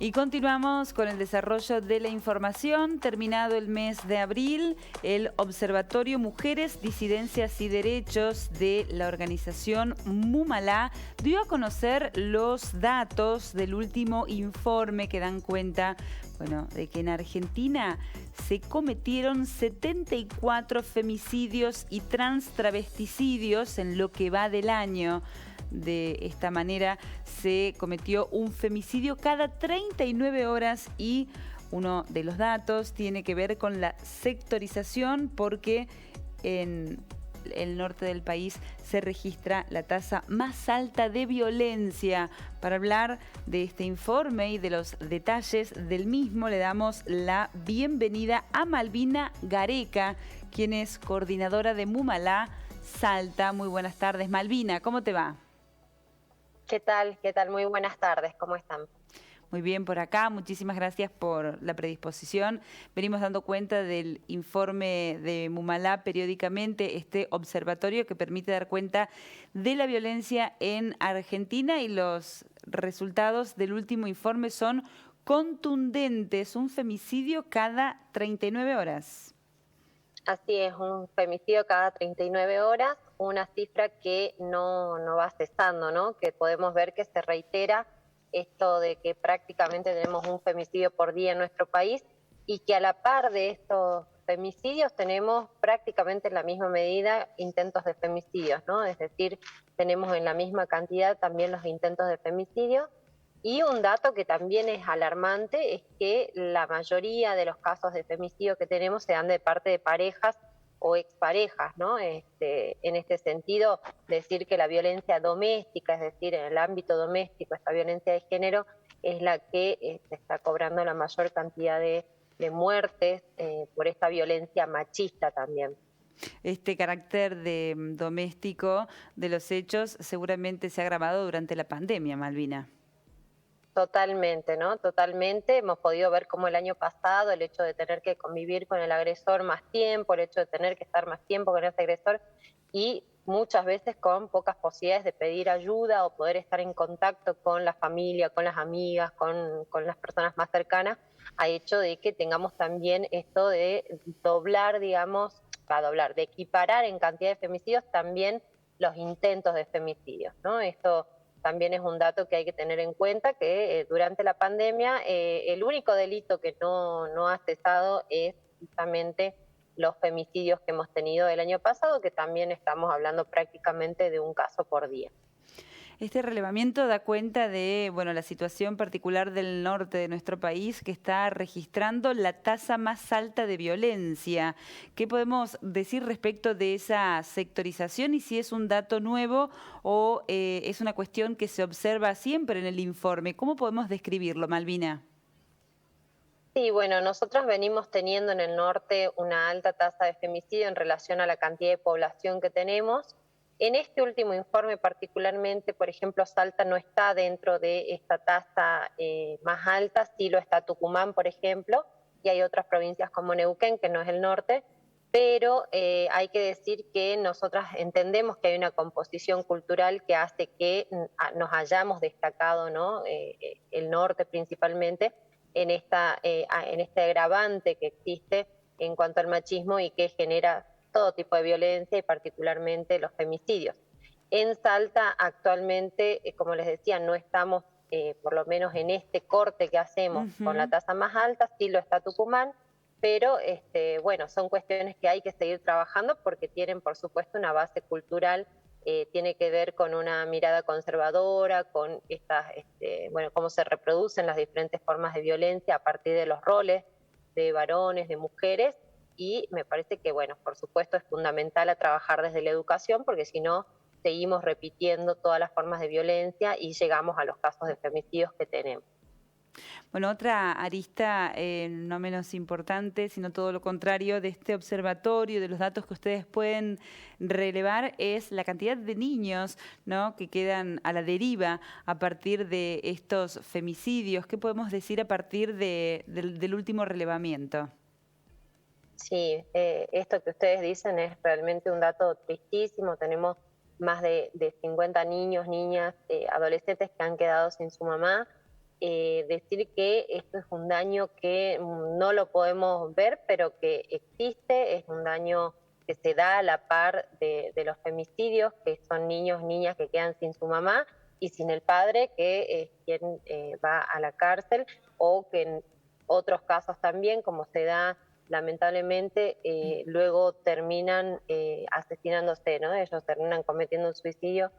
Y continuamos con el desarrollo de la información. Terminado el mes de abril, el Observatorio Mujeres, Disidencias y Derechos de la organización Mumalá dio a conocer los datos del último informe que dan cuenta, de que en Argentina se cometieron 74 femicidios y transtravesticidios en lo que va del año. De esta manera se cometió un femicidio cada 39 horas y uno de los datos tiene que ver con la sectorización, porque en el norte del país se registra la tasa más alta de violencia. Para hablar de este informe y de los detalles del mismo, le damos la bienvenida a Malvina Gareca, quien es coordinadora de Mumalá Salta. Muy buenas tardes, Malvina, ¿cómo te va? ¿Qué tal? ¿Qué tal? Muy buenas tardes, ¿cómo están? Muy bien por acá, muchísimas gracias por la predisposición. Venimos dando cuenta del informe de Mumalá periódicamente, este observatorio que permite dar cuenta de la violencia en Argentina, y los resultados del último informe son contundentes: un femicidio cada 39 horas. Así es, un femicidio cada 39 horas, una cifra que no va cesando, ¿no? Que podemos ver que se reitera esto de que prácticamente tenemos un femicidio por día en nuestro país, y que a la par de estos femicidios tenemos prácticamente en la misma medida intentos de femicidios, ¿no? Es decir, tenemos en la misma cantidad también los intentos de femicidio. Y un dato que también es alarmante es que la mayoría de los casos de femicidio que tenemos se dan de parte de parejas o exparejas, ¿no? En este sentido, decir que la violencia doméstica, es decir, en el ámbito doméstico, esta violencia de género es la que se está cobrando la mayor cantidad de muertes por esta violencia machista también. Este carácter doméstico de los hechos seguramente se ha agravado durante la pandemia, Malvina. Totalmente, ¿no? Totalmente. Hemos podido ver cómo el año pasado el hecho de tener que convivir con el agresor más tiempo, el hecho de tener que estar más tiempo con ese agresor, y muchas veces con pocas posibilidades de pedir ayuda o poder estar en contacto con la familia, con las amigas, con las personas más cercanas, ha hecho de que tengamos también esto de doblar, digamos, de equiparar en cantidad de femicidios también los intentos de femicidios, ¿no? Esto también es un dato que hay que tener en cuenta, que durante la pandemia el único delito que no ha cesado es justamente los femicidios que hemos tenido el año pasado, que también estamos hablando prácticamente de un caso por día. Este relevamiento da cuenta de la situación particular del norte de nuestro país, que está registrando la tasa más alta de violencia. ¿Qué podemos decir respecto de esa sectorización, y si es un dato nuevo o es una cuestión que se observa siempre en el informe? ¿Cómo podemos describirlo, Malvina? Sí, bueno, nosotros venimos teniendo en el norte una alta tasa de femicidio en relación a la cantidad de población que tenemos. En este último informe particularmente, por ejemplo, Salta no está dentro de esta tasa más alta, sí lo está Tucumán, por ejemplo, y hay otras provincias como Neuquén, que no es el norte, pero hay que decir que nosotras entendemos que hay una composición cultural que hace que nos hayamos destacado, ¿no? El norte principalmente, en este agravante que existe en cuanto al machismo y que genera todo tipo de violencia, y particularmente los femicidios. En Salta actualmente, como les decía, no estamos, por lo menos en este corte que hacemos, con la tasa más alta, sí lo está Tucumán, pero son cuestiones que hay que seguir trabajando porque tienen, por supuesto, una base cultural, tiene que ver con una mirada conservadora, con cómo se reproducen las diferentes formas de violencia a partir de los roles de varones, de mujeres. Y me parece que, por supuesto es fundamental a trabajar desde la educación, porque si no, seguimos repitiendo todas las formas de violencia y llegamos a los casos de femicidios que tenemos. Otra arista no menos importante, sino todo lo contrario, de este observatorio, de los datos que ustedes pueden relevar, es la cantidad de niños, ¿no?, que quedan a la deriva a partir de estos femicidios. ¿Qué podemos decir a partir del último relevamiento? Sí, esto que ustedes dicen es realmente un dato tristísimo. Tenemos más de 50 niños, niñas, adolescentes que han quedado sin su mamá. decir que esto es un daño que no lo podemos ver, pero que existe, es un daño que se da a la par de los femicidios, que son niños, niñas que quedan sin su mamá y sin el padre, que es quien va a la cárcel, o que en otros casos también, como se da lamentablemente, luego terminan asesinándose, ¿no? Ellos terminan cometiendo un suicidio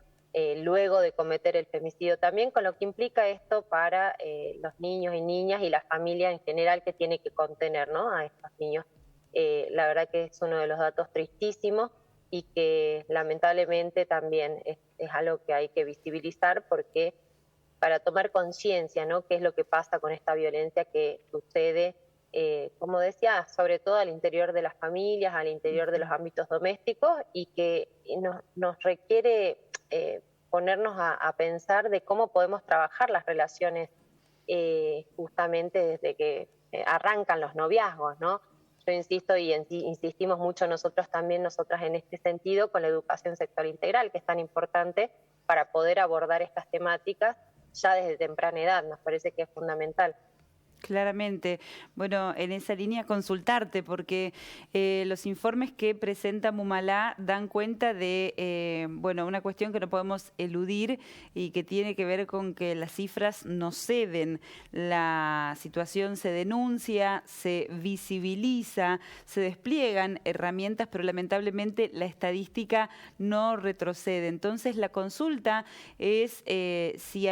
luego de cometer el femicidio también, con lo que implica esto para los niños y niñas y la familia en general que tiene que contener, ¿no?, a estos niños. La verdad que es uno de los datos tristísimos y que lamentablemente también es algo que hay que visibilizar, porque para tomar conciencia, ¿no?, qué es lo que pasa con esta violencia que sucede, como decía, sobre todo al interior de las familias, al interior de los ámbitos domésticos, y que nos requiere ponernos a pensar de cómo podemos trabajar las relaciones justamente desde que arrancan los noviazgos, ¿no? Yo insisto y insistimos mucho nosotros también, nosotras en este sentido, con la educación sexual integral, que es tan importante para poder abordar estas temáticas ya desde temprana edad. Nos parece que es fundamental. Claramente. Bueno, en esa línea consultarte, porque los informes que presenta Mumalá dan cuenta de bueno, una cuestión que no podemos eludir y que tiene que ver con que las cifras no ceden. La situación se denuncia, se visibiliza, se despliegan herramientas, pero lamentablemente la estadística no retrocede. Entonces la consulta es si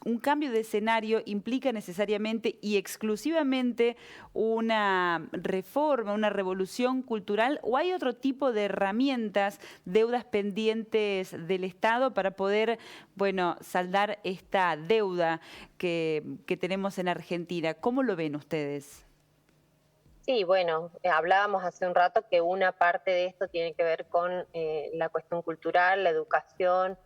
un cambio de escenario implica necesariamente y exclusivamente una reforma, una revolución cultural, o hay otro tipo de herramientas, deudas pendientes del Estado para poder, bueno, saldar esta deuda que tenemos en Argentina. ¿Cómo lo ven ustedes? Sí, bueno, hablábamos hace un rato que una parte de esto tiene que ver con la cuestión cultural, la educación,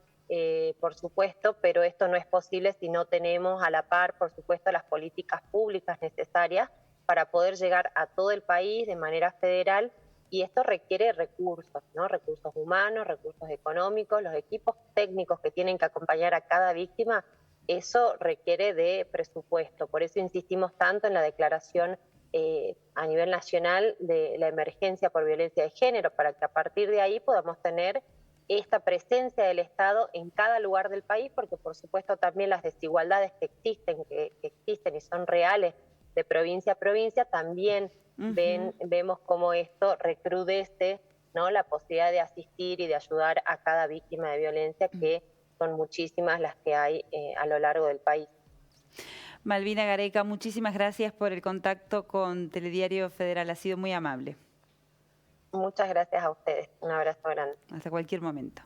por supuesto, pero esto no es posible si no tenemos a la par, por supuesto, las políticas públicas necesarias para poder llegar a todo el país de manera federal, y esto requiere recursos, ¿no? Recursos humanos, recursos económicos, los equipos técnicos que tienen que acompañar a cada víctima, eso requiere de presupuesto. Por eso insistimos tanto en la declaración a nivel nacional de la emergencia por violencia de género, para que a partir de ahí podamos tener esta presencia del Estado en cada lugar del país, porque por supuesto también las desigualdades que existen y son reales de provincia a provincia, también vemos cómo esto recrudece, ¿no?, la posibilidad de asistir y de ayudar a cada víctima de violencia, que son muchísimas las que hay a lo largo del país. Malvina Gareca, muchísimas gracias por el contacto con Telediario Federal, ha sido muy amable. Muchas gracias a ustedes, un abrazo grande. Hasta cualquier momento.